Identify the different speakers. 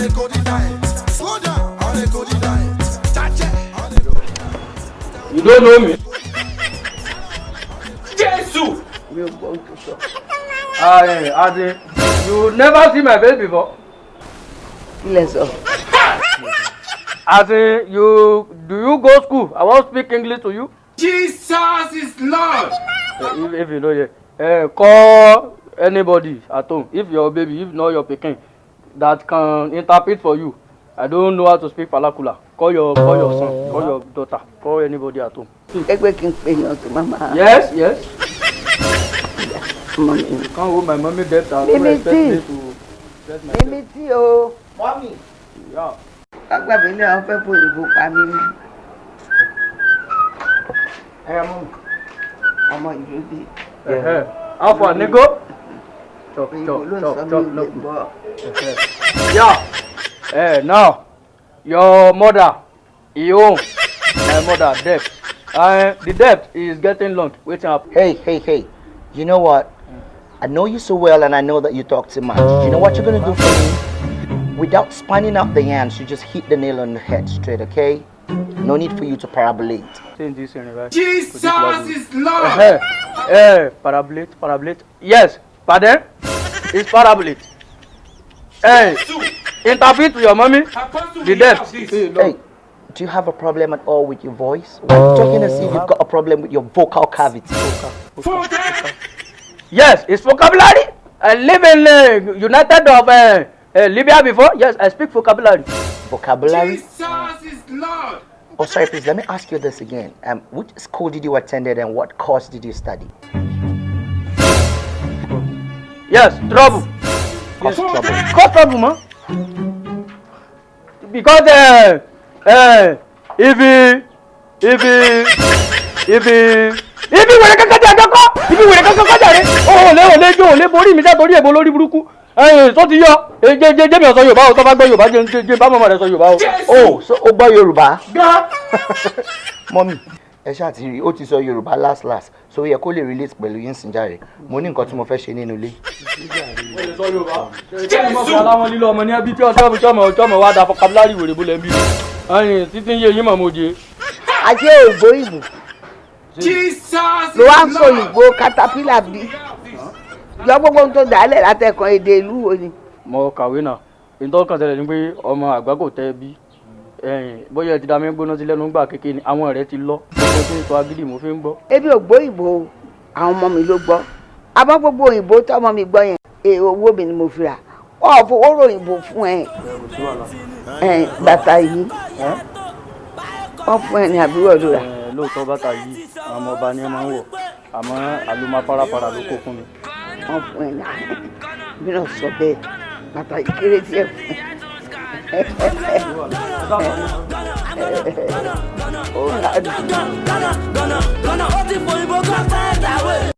Speaker 1: You don't know me? Jesus!
Speaker 2: You're going to show.
Speaker 1: Adi, you never see my face before?
Speaker 2: Let's go.
Speaker 1: Adi, do you go school? I want to speak English to you.
Speaker 3: Jesus is Lord!
Speaker 1: If you know it, call anybody at home. If your baby, if not your pikin, that can interpret for you. I don't know how to speak Falakula. Call your son, call your daughter, call anybody at home. Yes, yes.
Speaker 2: Mommy.
Speaker 1: You can't hold my mommy debt and expect me to get my
Speaker 2: Baby tea, oh.
Speaker 3: Mommy!
Speaker 1: Yeah. How far, nigga? Chop, look. Yeah. Now, your mother, my mother, debt. The debt is getting long. Waiting up.
Speaker 4: Hey. You know what? I know you so well and I know that you talk too much. You know what you're going to do for me? Without spanning out the yams, you just hit the nail on the head straight, okay? No need for you to parabolate.
Speaker 3: Jesus is Lord!
Speaker 1: Parabolate. Yes, pardon? It's parabolate. Hey, interpret to your mommy. The debt.
Speaker 4: Hey, do you have a problem at all with your voice? I'm talking as if you've got a problem with your vocal cavity.
Speaker 1: Yes, it's vocabulary. I live in United of Libya before. Yes, I speak vocabulary.
Speaker 4: Vocabulary?
Speaker 3: Jesus is Lord!
Speaker 4: Oh, sorry, please, let me ask you this again. Which school did you attend and what course did you study?
Speaker 1: Yes, trouble.
Speaker 4: Cause trouble.
Speaker 1: Cause trouble, man. Because if so ti yọ jẹ́ mi ó sọ Yorùbá ó tó bá gbọ́ Yorùbá jẹ́ bá mama rẹ̀ sọ Yorùbá ó.
Speaker 4: Oh, so ó gbọ́ Yorùbá. Mommy, ẹ ṣáà ti rí ó ti sọ Yorùbá last so ó yẹ kó lè relate pẹ̀lú yín sìn jàre. Mo ní nǹkan tí mo fẹ́ ṣe nínú ilé.
Speaker 1: Ó lè sọ Yorùbá. Ṣé mo fi aláwọn lílo ọmọ ní ẹbí tí ọmọ wa da vocabulary wèrè bólẹ̀ bí. Ayin títí ń yé yín mọ̀ mo jẹ.
Speaker 2: Ajé ògbó ìbò.
Speaker 3: Jesus
Speaker 2: Ló wá ń sọ ìbò caterpillar bí. Yọ gbogbo ohun tó dálẹ̀ látẹ̀kàn èdè ìlú wo ni.
Speaker 1: Mo kàwé náà ìtọ́ kan tẹ̀lé ni pé ọmọ àgbà kò tẹ́ bí bóyá ti dá mi gbóná sí lẹ́nu gbà kékeré ni àwọn ọ̀rẹ́ ti lọ gbogbo tí ń sọ agídí mo fi ń gbọ́.
Speaker 2: Ebi ò gbọ́ ìbò àwọn ọmọ mi ló gbọ́ àmọ́ gbogbo òyìnbó tí ọmọ mi gbọ́ yẹn owó mi ni mo fi rà wọ́n ò fowó ròyìnbó fún ẹ bàtà yìí wọ́n fún ẹ ní àbúrò ló rà.
Speaker 1: Lóòótọ́ bàtà yìí àwọn ọmọ ọba ni ẹ máa ń wọ̀ àmọ́ àlùmọ́ parapara ló kó fún mi.
Speaker 2: Wọ́n fún ẹ náà mi náà sọ bẹ́ẹ̀ bàtà yìí kéré díẹ̀ fún ẹ. Ó ń